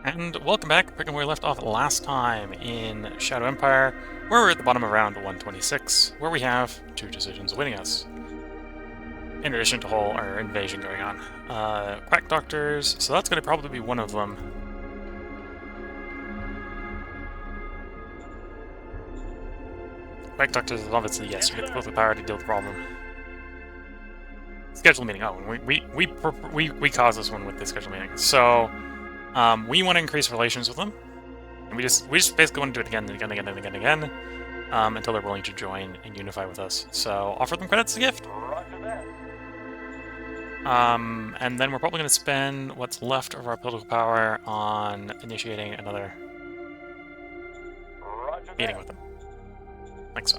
And welcome back, picking where we left off last time in Shadow Empire, where we're at the bottom of round 126, where we have two decisions awaiting us. In addition to whole our invasion going on. Quack Doctors, so that's going to probably be one of them. Quack Doctors is obviously yes, you get the political power to deal with the problem. Schedule meeting. Oh, we caused this one with the schedule meeting. So we want to increase relations with them. And we just basically want to do it again and again and again and again and again until they're willing to join and unify with us. So offer them credits as a gift. And then we're probably going to spend what's left of our political power on initiating another meeting with them. Like so.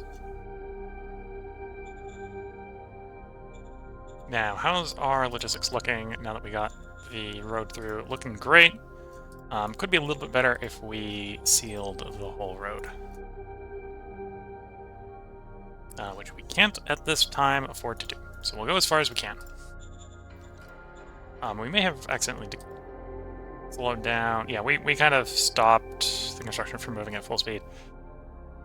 Now, how's our logistics looking now that we got the road through? Looking great. Could be a little bit better if we sealed the whole road. Which we can't at this time afford to do. So we'll go as far as we can. We may have accidentally slowed down. Yeah, we kind of stopped the construction from moving at full speed.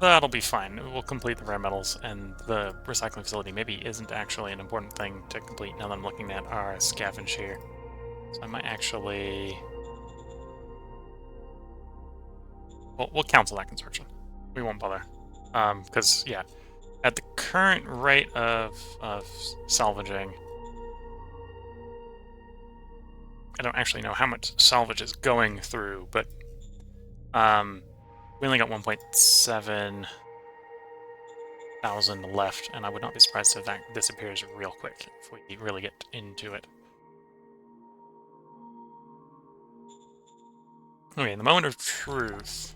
That'll be fine. We'll complete the rare metals, and the recycling facility maybe isn't actually an important thing to complete now that I'm looking at our scavenge here. So I might actually... We'll cancel that construction. We won't bother. Because, yeah, at the current rate of salvaging... I don't actually know how much salvage is going through, but we only got 1.7 thousand left, and I would not be surprised if that disappears real quick if we really get into it. Okay, in the moment of truth.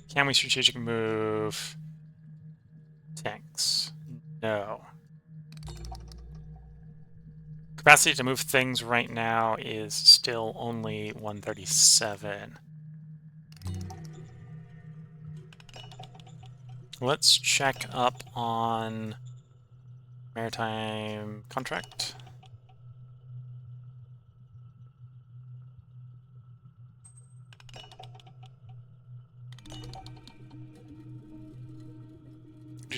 Can we strategic move tanks? No. Capacity to move things right now is still only 137. Let's check up on Maritime contract.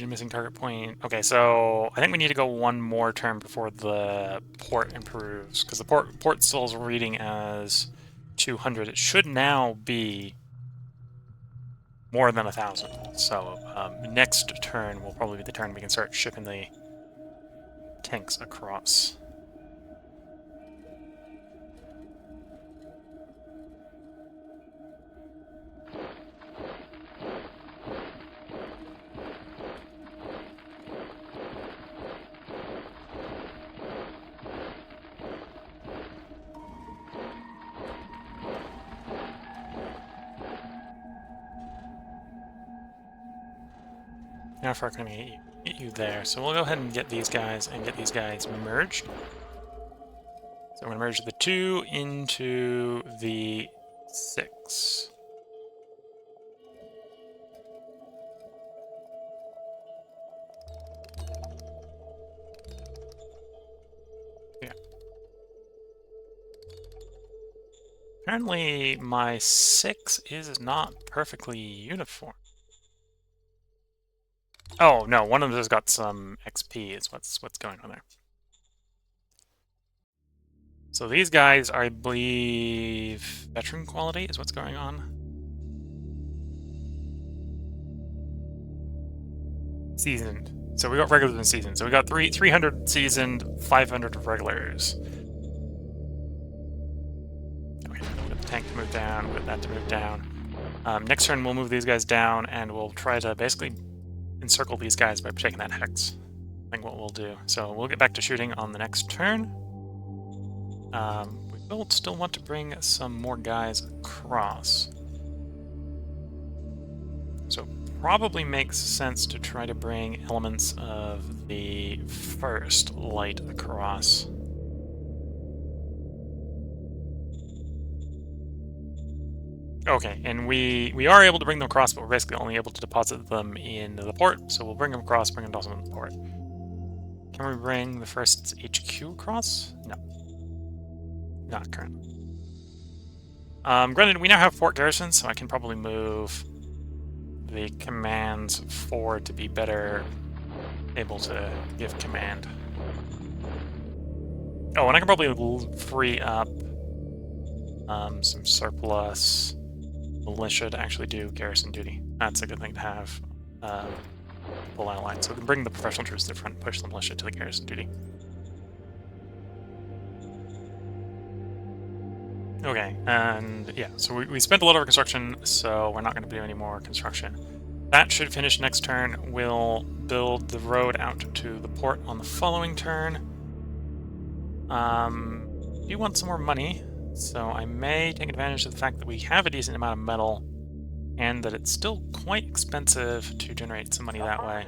Missing target point. Okay, so I think we need to go one more turn before the port improves, because the port still is reading as 200. It should now be more than 1,000. So next turn will probably be the turn we can start shipping the tanks across. How far can I get you there? So we'll go ahead and get these guys merged. So I'm going to merge the 2 into the 6. Yeah. Apparently my 6 is not perfectly uniform. Oh, no, one of them has got some XP is what's going on there. So these guys, I believe, veteran quality is what's going on. Seasoned. So we got regulars and seasoned. So we got 300 seasoned, 500 regulars. Okay, we'll get the tank to move down, we'll get that to move down. Next turn we'll move these guys down, and we'll try to basically encircle these guys by taking that hex. I think what we'll do. So we'll get back to shooting on the next turn. We will still want to bring some more guys across. So probably makes sense to try to bring elements of the first light across. Okay, and we are able to bring them across, but we're basically only able to deposit them in the port, so we'll bring them across, bring them to the port. Can we bring the first HQ across? No. Not currently. Granted, we now have Fort Garrison, so I can probably move the commands forward to be better able to give command. Oh, and I can probably free up some surplus militia to actually do garrison duty. That's a good thing to have. Full ally, so we can bring the professional troops to the front and push the militia to the garrison duty. Okay, and yeah, so we spent a lot of our construction, so we're not going to do any more construction. That should finish next turn. We'll build the road out to the port on the following turn. You want some more money, so I may take advantage of the fact that we have a decent amount of metal, and that it's still quite expensive to generate some money that way.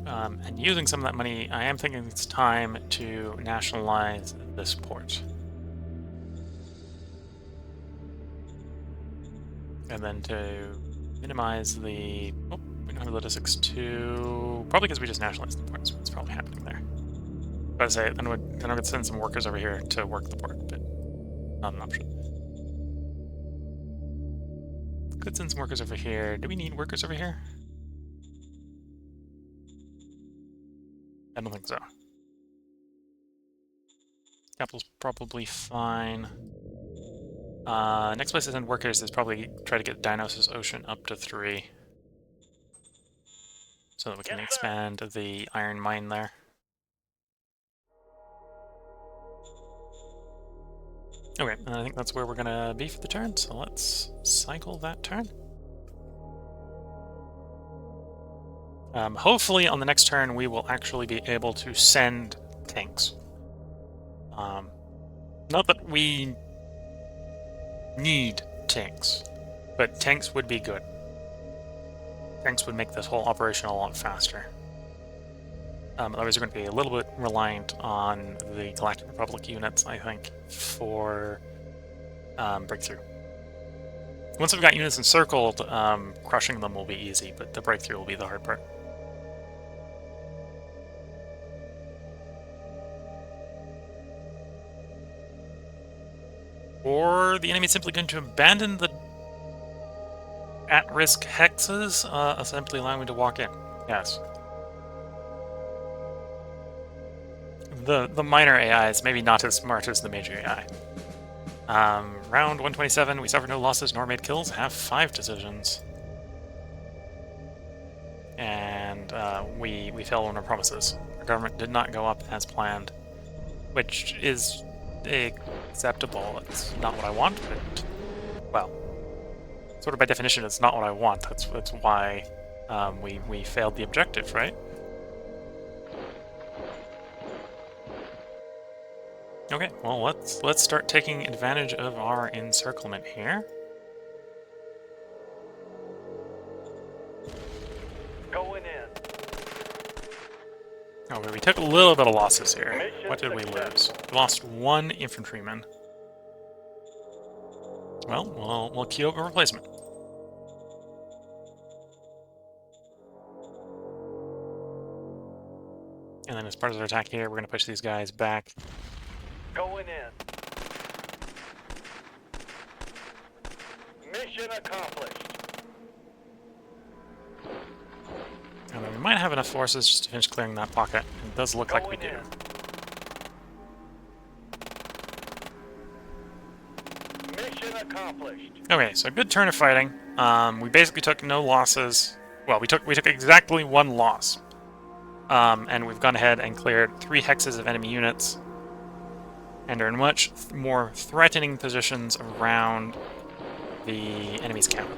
And using some of that money, I am thinking it's time to nationalize this port. And then to minimize the... Oh, we don't have logistics to... Probably because we just nationalized the port, so it's probably happening there. But I say, then I could send some workers over here to work the port, but not an option. Could send some workers over here. Do we need workers over here? I don't think so. Capital's probably fine. Next place to send workers is probably try to get Dionysus Ocean up to 3. So that we can expand the iron mine there. Okay, and I think that's where we're gonna be for the turn, so let's cycle that turn. Hopefully on the next turn we will actually be able to send tanks. Not that we need tanks, but tanks would be good. Tanks would make this whole operation a lot faster. Otherwise we're going to be a little bit reliant on the Galactic Republic units, I think, for breakthrough. Once we've got units encircled, crushing them will be easy, but the breakthrough will be the hard part. Or the enemy is simply going to abandon the at-risk hexes, simply allowing me to walk in. Yes. The minor AI is maybe not as smart as the major AI. Round 127, we suffered no losses nor made kills, have 5 decisions. And we failed on our promises. Our government did not go up as planned, which is acceptable. It's not what I want, but, well, sort of by definition, it's not what I want. That's why we failed the objective, right? Okay, well, let's start taking advantage of our encirclement here. Going in. Okay, we took a little bit of losses here. What did we lose? We lost 1 infantryman. Well, we'll queue up a replacement. And then as part of our attack here, we're going to push these guys back. Going in. Mission accomplished. And then we might have enough forces just to finish clearing that pocket. It does look like we do. Mission accomplished. Okay, so good turn of fighting. We basically took no losses. Well, we took exactly 1 loss. And we've gone ahead and cleared 3 hexes of enemy units, and are in much more threatening positions around the enemy's camp.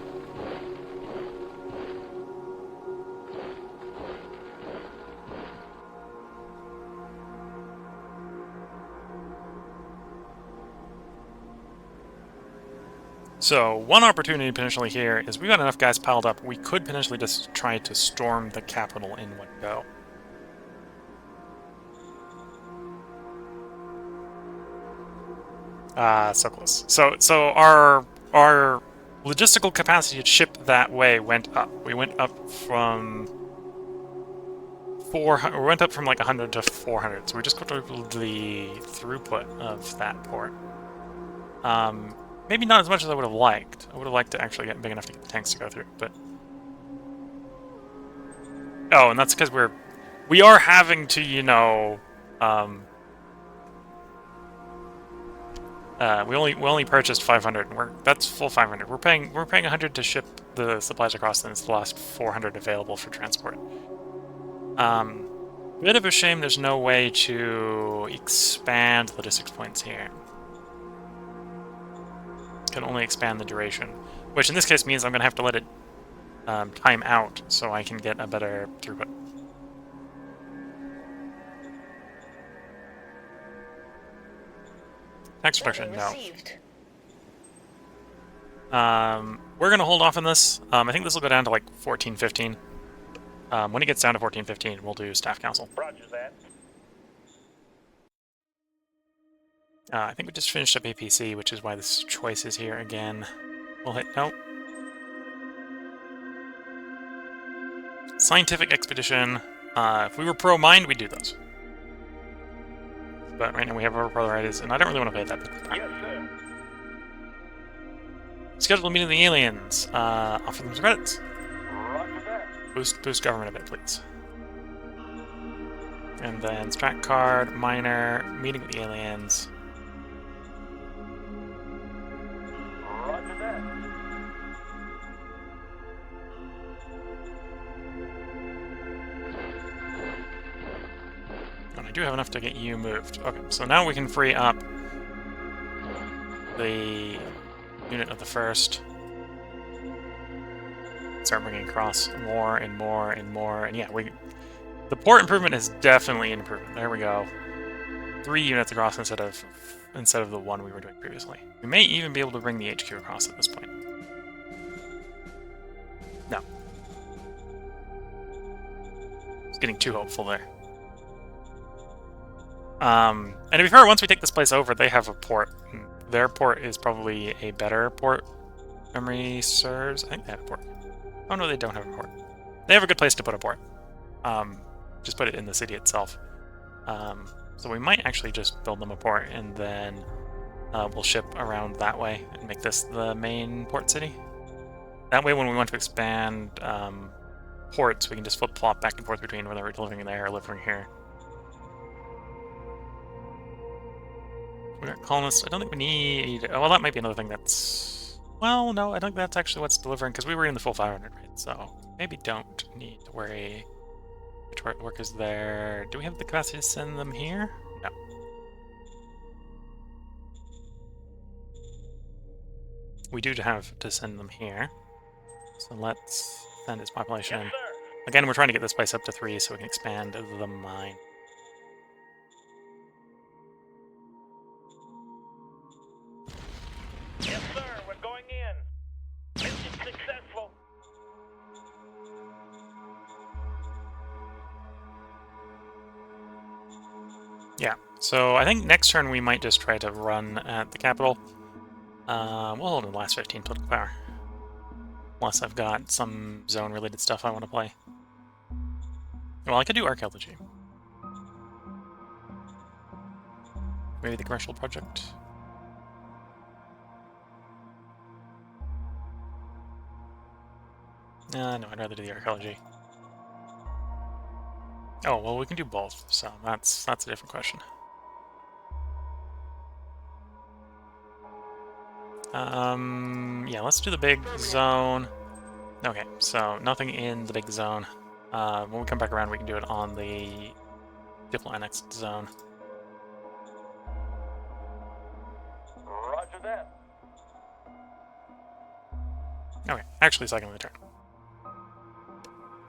So, one opportunity potentially here is we've got enough guys piled up, we could potentially just try to storm the capital in one go. So close. So our logistical capacity to ship that way went up. We went up from 400. We went up from like 100 to 400, so we just quadrupled the throughput of that port. Maybe not as much as I would have liked. I would have liked to actually get big enough to get the tanks to go through, but... Oh, and that's because we are having to, you know, we only purchased 500. That's full 500. We're paying 100 to ship the supplies across, and it's the last 400 available for transport. Bit of a shame there's no way to expand logistics points here. Can only expand the duration, which in this case means I'm going to have to let it time out so I can get a better throughput. Tax reduction, no. We're going to hold off on this. I think this will go down to like 14, 15. When it gets down to 14, 15, we'll do staff council. Roger that. I think we just finished up APC, which is why this choice is here again. We'll hit nope. Scientific expedition. If we were pro-mind, we'd do those. But right now we have our priorities, and I don't really want to play that. Yes, sir. Schedule a meeting with the aliens. Offer them some credits. Roger that. Boost government a bit, please. And then strat card, minor, meeting with the aliens. Roger that. And I do have enough to get you moved. Okay, so now we can free up the unit of the first. Start bringing across more and more and more, and yeah, the port improvement is definitely an improvement. There we go. 3 units across instead of the 1 we were doing previously. We may even be able to bring the HQ across at this point. No. It's getting too hopeful there. And to be fair, once we take this place over, they have a port. Their port is probably a better port. Memory serves. I think they have a port. Oh no, they don't have a port. They have a good place to put a port. Just put it in the city itself. So we might actually just build them a port, and then we'll ship around that way and make this the main port city. That way, when we want to expand ports, we can just flip-flop back and forth between whether we're delivering there or delivering here. We got colonists. I don't think we need... Oh, well, that might be another thing that's... Well, no, I don't think that's actually what's delivering, because we were in the full 500 rate, so maybe don't need to worry. Which workers there? Do we have the capacity to send them here? No. We do have to send them here. So let's send its population. Yes, sir. Again, we're trying to get this place up to 3 so we can expand the mine. Yes, sir. We're going in. Mission successful. Yeah, so I think next turn we might just try to run at the capital. We'll hold in the last 15 political power. Unless I've got some zone-related stuff I want to play. Well, I could do archaeology. Maybe the commercial project. No, I'd rather do the archaeology. Oh, well, we can do both, so that's a different question. Yeah, let's do the big zone. Okay, so nothing in the big zone. When we come back around, we can do it on the diplo annexed zone. Roger that. Okay, actually, second of the turn.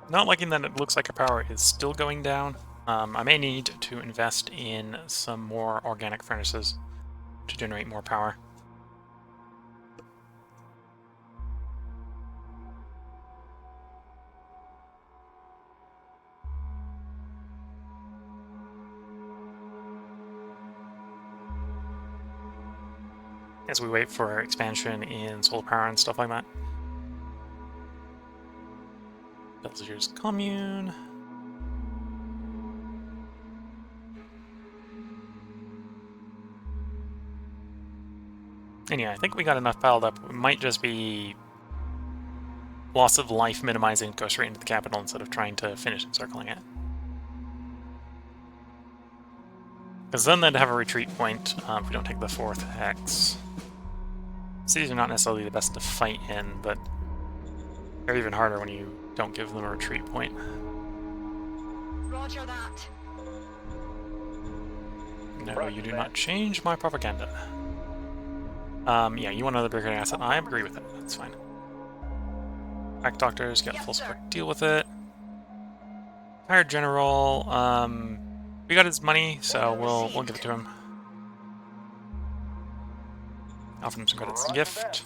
Not liking that it looks like our power is still going down. I may need to invest in some more organic furnaces to generate more power. As we wait for expansion in solar power and stuff like that. Belzier's commune. Anyway, I think we got enough piled up. It might just be loss of life minimizing, go straight into the capital instead of trying to finish encircling it. Because then they'd have a retreat point if we don't take the 4th hex. Cities are not necessarily the best to fight in, but they're even harder when you don't give them a retreat point. Roger that. No, you do not change my propaganda. Yeah, you want another brigade asset. I agree with it. That's fine. Back doctors, get full support. Deal with it. Hired general. We got his money, so we'll give it to him. Offer him some credits and gift.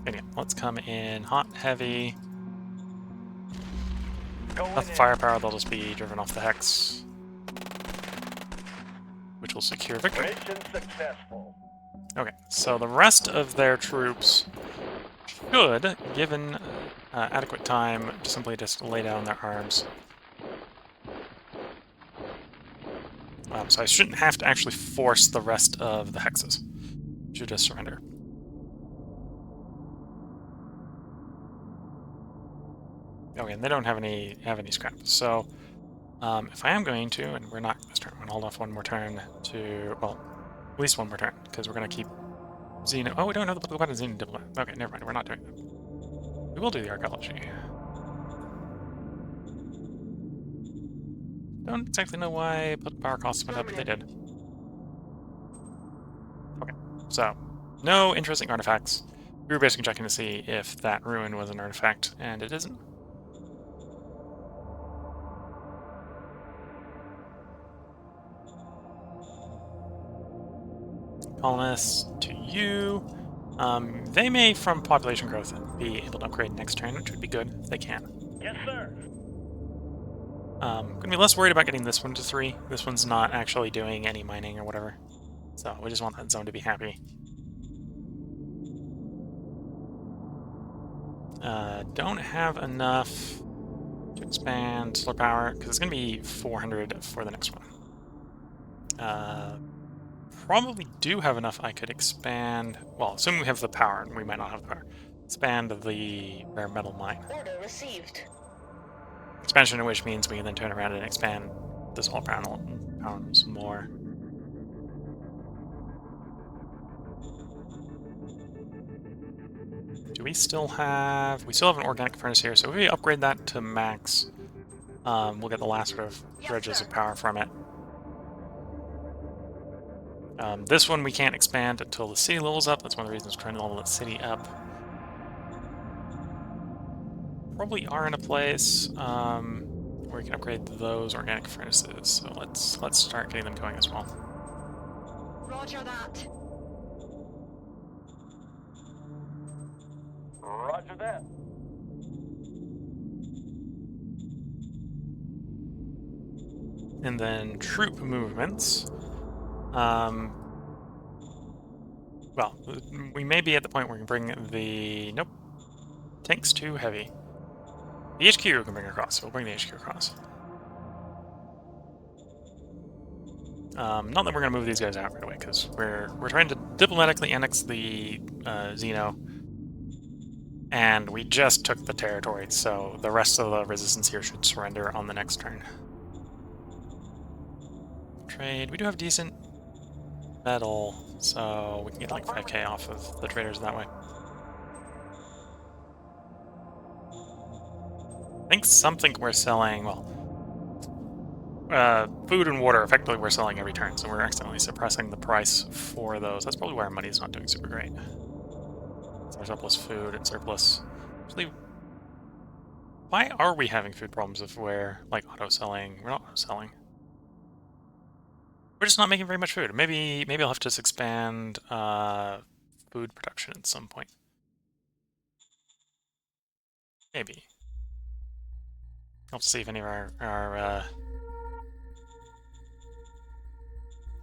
Anyway, let's come in hot, heavy. With firepower, they'll just be driven off the hex, which will secure victory. Mission successful. Okay, so the rest of their troops should, given adequate time, simply just lay down their arms. So I shouldn't have to actually force the rest of the hexes. Should just surrender. Okay, and they don't have any scrap. So if I am going to, and we're not this turn, I'm gonna hold off one more turn to, well, at least one more turn, because we're gonna keep Xeno. Oh, we don't know the political button Xeno diplomat. Okay, never mind. We're not doing that. We will do the archaeology. Don't exactly know why political power costs went up, but they did. Okay, so no interesting artifacts. We were basically checking to see if that ruin was an artifact, and it isn't. Colonists to you. They may, from population growth, be able to upgrade next turn, which would be good if they can. Yes, sir. Gonna be less worried about getting this one to 3. This one's not actually doing any mining or whatever, so we just want that zone to be happy. Don't have enough to expand solar power because it's gonna be 400 for the next one. Probably do have enough I could expand, well, assuming we have the power, and we might not have the power, expand the rare metal mine. Order received. Expansion, which means we can then turn around and expand this whole pounds more. Do we still have... We still have an organic furnace here, so if we upgrade that to max, we'll get the last sort of dredges of power from it. This one we can't expand until the city levels up. That's one of the reasons we're trying to level the city up. Probably are in a place where we can upgrade those organic furnaces. So let's start getting them going as well. Roger that. Roger that. And then troop movements. Well, we may be at the point where we can bring the... Nope. Tank's too heavy. The HQ we can bring across, so we'll bring the HQ across. Not that we're going to move these guys out right away, because we're trying to diplomatically annex the Xeno, and we just took the territory, so the rest of the resistance here should surrender on the next turn. Trade. We do have decent metal, so we can get like 5k off of the traders that way. I think something we're selling, well, food and water, effectively we're selling every turn, so we're accidentally suppressing the price for those. That's probably why our money's not doing super great. So our surplus food and surplus... Actually, why are we having food problems if we're, like, auto-selling? We're not auto-selling. We're just not making very much food. Maybe I'll have to just expand food production at some point. Maybe. I'll see if any of our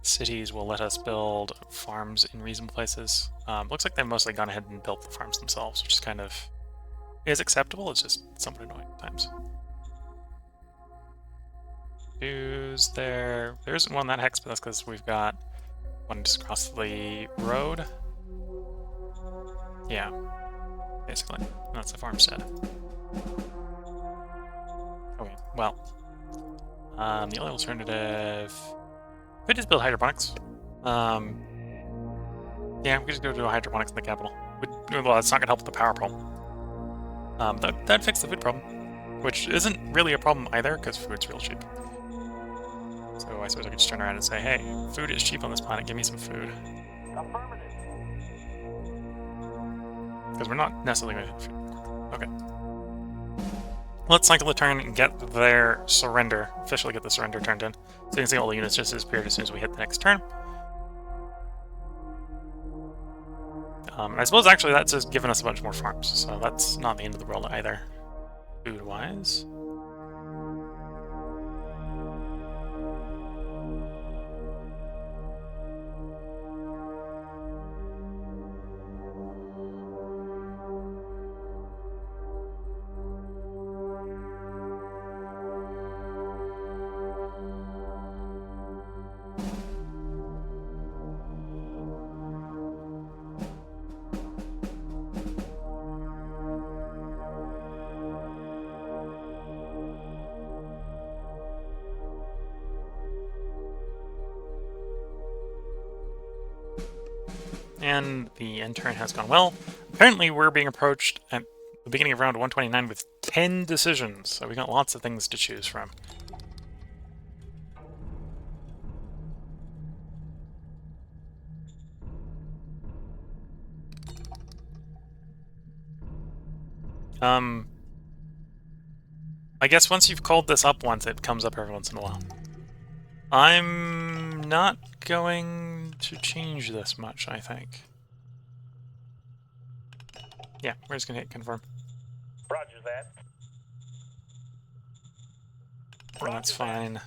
cities will let us build farms in reasonable places. Looks like they've mostly gone ahead and built the farms themselves, which is kind of is acceptable. It's just somewhat annoying at times. There isn't one that hex, but that's because we've got One just across the road. Yeah, basically. That's the farmstead. Okay, well. The only alternative... We could just build hydroponics. Yeah, we could just go do hydroponics in the capital. Well, it's not going to help with the power problem. That'd fix the food problem. Which isn't really a problem either, because food's real cheap. So I suppose I could just turn around and say, hey, food is cheap on this planet, give me some food. Affirmative. Because we're not necessarily going to hit food. Okay. Let's cycle the turn and get their surrender, officially get the surrender turned in. So you can see all the units just disappeared as soon as we hit the next turn. I suppose actually that's just given us a bunch more farms, so that's not the end of the world either, food-wise. And the end turn has gone well. Apparently we're being approached at the beginning of round 129 with 10 decisions, so we got lots of things to choose from. I guess once you've called this up once, it comes up every once in a while. I'm not going to change this much, I think. Yeah, we're just gonna hit confirm. Roger that. Well, that's fine.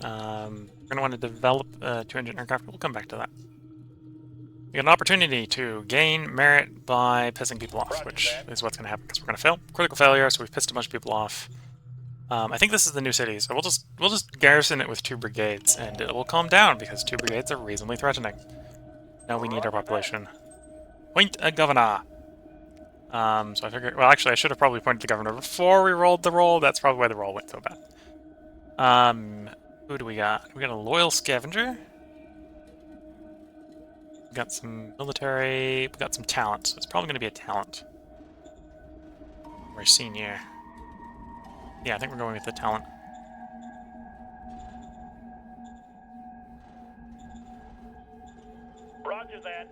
We're gonna want to develop a 2-engine aircraft. We'll come back to that. We get an opportunity to gain merit by pissing people off, which is what's gonna happen because we're gonna fail. Critical failure, so we've pissed a bunch of people off. I think this is the new city, so we'll just garrison it with 2 brigades, and it will calm down because 2 brigades are reasonably threatening. Now we need our population. Point a governor. So I figured, well, actually, I should have probably pointed the governor before we rolled the roll. That's probably why the roll went so bad. Who do we got? We got a loyal scavenger. We got some military. We got some talent. So it's probably going to be a talent. We're senior. Yeah, I think we're going with the talent. Roger that.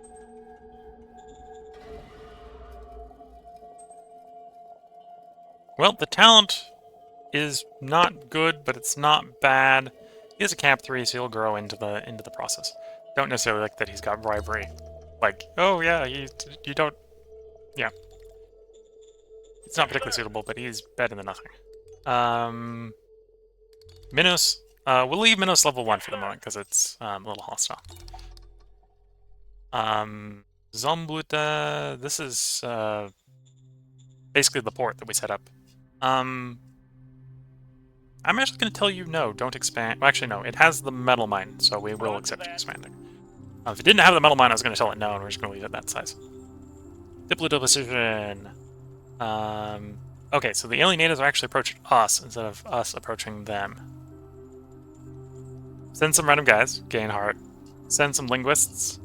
Well, the talent is not good, but it's not bad. He has a cap 3, so he'll grow into the process. Don't necessarily like that he's got bribery. Like, oh yeah, you don't... Yeah. It's not particularly suitable, but he's better than nothing. Minos. We'll leave Minos level 1 for the moment, because it's a little hostile. Zombluta, this is basically the port that we set up. I'm actually going to tell you no, don't expand. Well, actually, no, it has the metal mine, so we will accept you expanding. If it didn't have the metal mine, I was going to tell it no, and we're just going to leave it that size. Diplomatic decision. Okay, so the alien natives are actually approaching us instead of us approaching them. Send some random guys, gain heart. Send some linguists.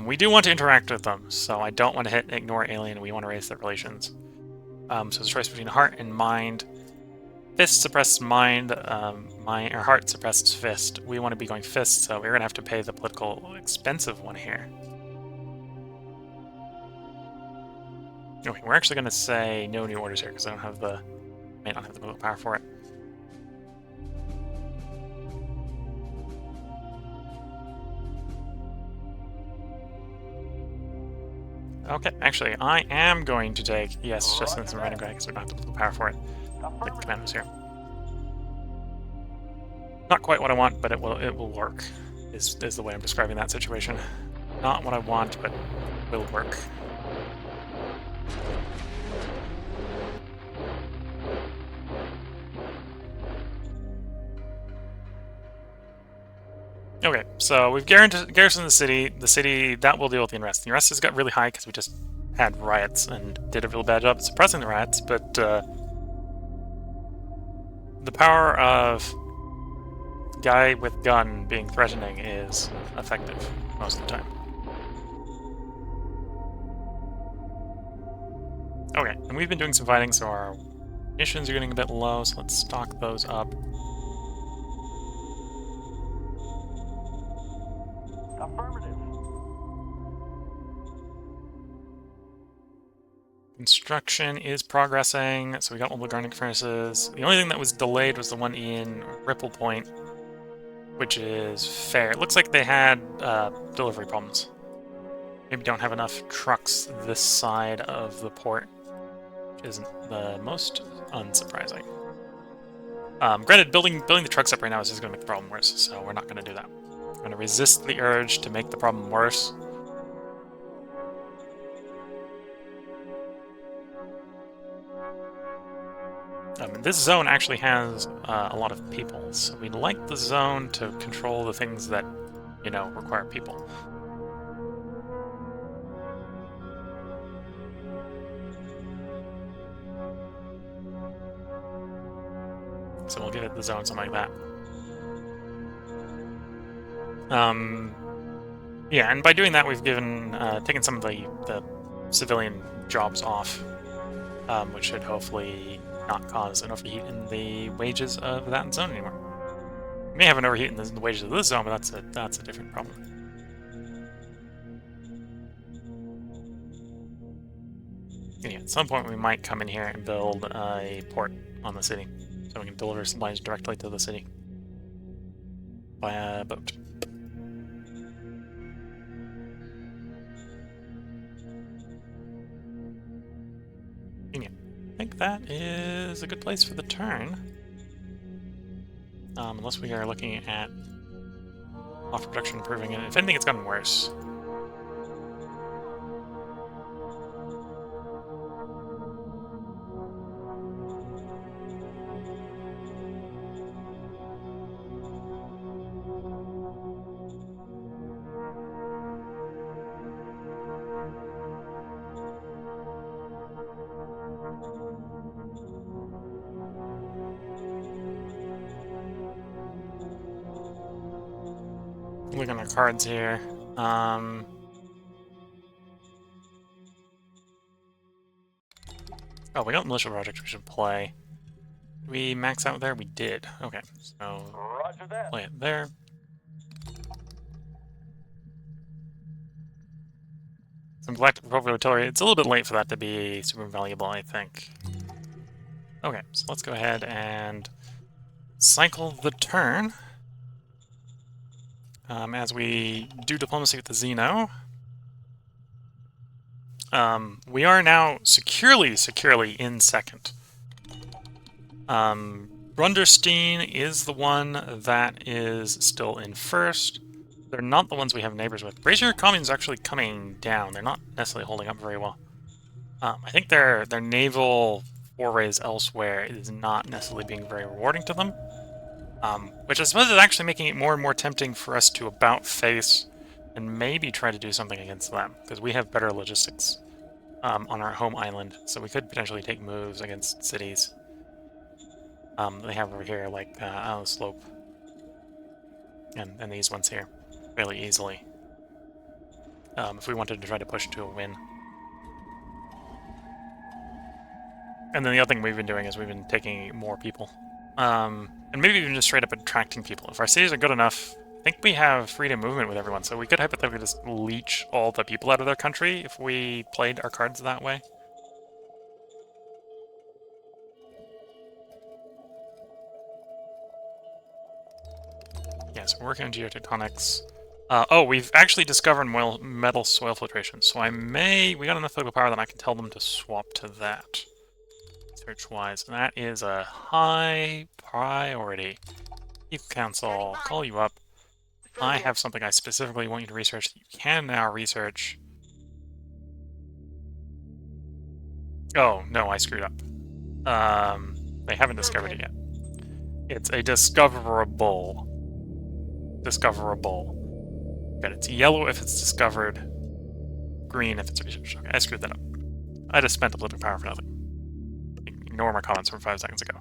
We do want to interact with them, so I don't want to hit ignore alien. We want to raise their relations. So it's a choice between heart and mind. Fist suppresses mind, or heart suppresses fist. We want to be going fist, so we're going to have to pay the political expensive one here. Okay, we're actually going to say no new orders here because I don't have the, may not have the political power for it. Okay, actually, I am going to take, yes, just send some random guy because we don't have the political power for it. Like the commandos here. Not quite what I want, but it will work, is the way I'm describing that situation. Not what I want, but will work. Okay, so we've garrisoned the city. The city, that will deal with the unrest. The unrest has got really high because we just had riots and did a really bad job suppressing the riots, but the power of guy with gun being threatening is effective most of the time. Okay, and we've been doing some fighting, so our munitions are getting a bit low, so let's stock those up. Affirmative. Construction is progressing, so we got all the gardening furnaces. The only thing that was delayed was the one in Ripple Point, which is fair. It looks like they had delivery problems. Maybe don't have enough trucks this side of the port, which isn't the most unsurprising. Granted, building the trucks up right now is just going to make the problem worse, so we're not going to do that. We're going to resist the urge to make the problem worse. This zone actually has a lot of people, so we'd like the zone to control the things that, you know, require people. So we'll give it the zone, something like that. Yeah, and by doing that, we've taken some of the civilian jobs off, which should hopefully not cause an overheat in the wages of that zone anymore. We may have an overheat in the wages of this zone, but that's a different problem. And yeah, at some point we might come in here and build a port on the city, so we can deliver supplies directly to the city via boat. I think that is a good place for the turn. Unless we are looking at off production improving it. If anything, it's gotten worse. Look at our cards here. Oh, we got militia project we should play. Did we max out there? We did. Okay, so Roger that. play it there. Some Galactic Republic artillery. It's a little bit late for that to be super valuable, I think. Okay, so let's go ahead and cycle the turn. As we do diplomacy with the Xeno. We are now securely in second. Brunderstein is the one that is still in first. They're not the ones we have neighbors with. Brazier Commune's actually coming down. They're not necessarily holding up very well. I think their naval forays elsewhere is not necessarily being very rewarding to them. Which I suppose is actually making it more and more tempting for us to about-face and maybe try to do something against them, because we have better logistics on our home island, so we could potentially take moves against cities. They have over here, like on the slope, and these ones here, fairly easily, if we wanted to try to push to a win. And then the other thing we've been doing is we've been taking more people. And maybe even just straight up attracting people. If our cities are good enough, I think we have freedom of movement with everyone, so we could hypothetically just leech all the people out of their country if we played our cards that way. Yeah, so we're working on geotectonics. Oh, we've actually discovered metal soil filtration, so we got enough political power that I can tell them to swap to that. Search-wise, and that is a high priority. Chief Council, I'll call you up. I have something I specifically want you to research that you can now research. Oh, no, I screwed up. They haven't discovered it yet. It's a discoverable. discoverable. But it's yellow if it's discovered, green if it's researched. Okay, I screwed that up. I just spent a little power for nothing. Ignore my comments from 5 seconds ago.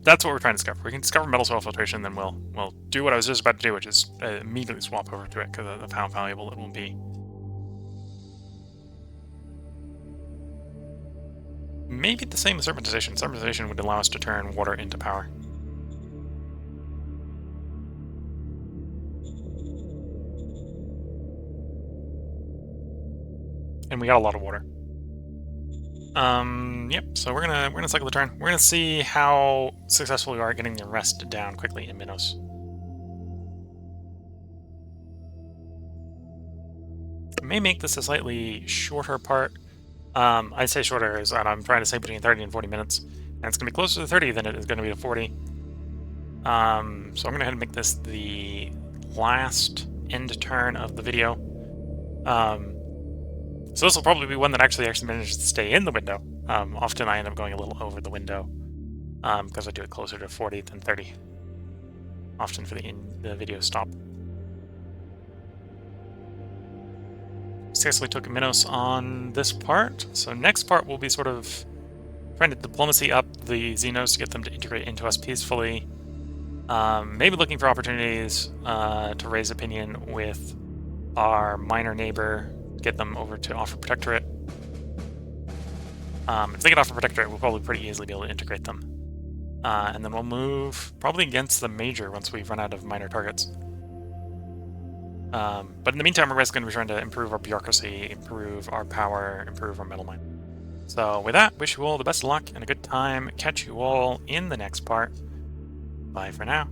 That's what we're trying to discover. We can discover metal soil filtration, then we'll do what I was just about to do, which is immediately swap over to it because of how valuable it will be. Maybe the same as serpentization. Serpentization would allow us to turn water into power. And we got a lot of water. Yep, so we're gonna cycle the turn. We're gonna see how successful we are at getting the rest down quickly in Minos. I may make this a slightly shorter part. I'd say shorter is I'm trying to say between 30 and 40 minutes. And it's gonna be closer to 30 than it is gonna be to 40. So I'm gonna go ahead and make this the last end turn of the video. So this will probably be one that actually manages to stay in the window. Often I end up going a little over the window because I do it closer to 40 than 30. Often for the video stop. Successfully took Minos on this part. So next part will be sort of trying to diplomacy up the Xenos to get them to integrate into us peacefully. Maybe looking for opportunities to raise opinion with our minor neighbor, get them over to offer protectorate. If they get offer protectorate, we'll probably pretty easily be able to integrate them. And then we'll move probably against the major once we run out of minor targets. But in the meantime, we're basically going to be trying to improve our bureaucracy, improve our power, improve our metal mine. So with that, wish you all the best of luck and a good time. Catch you all in the next part. Bye for now.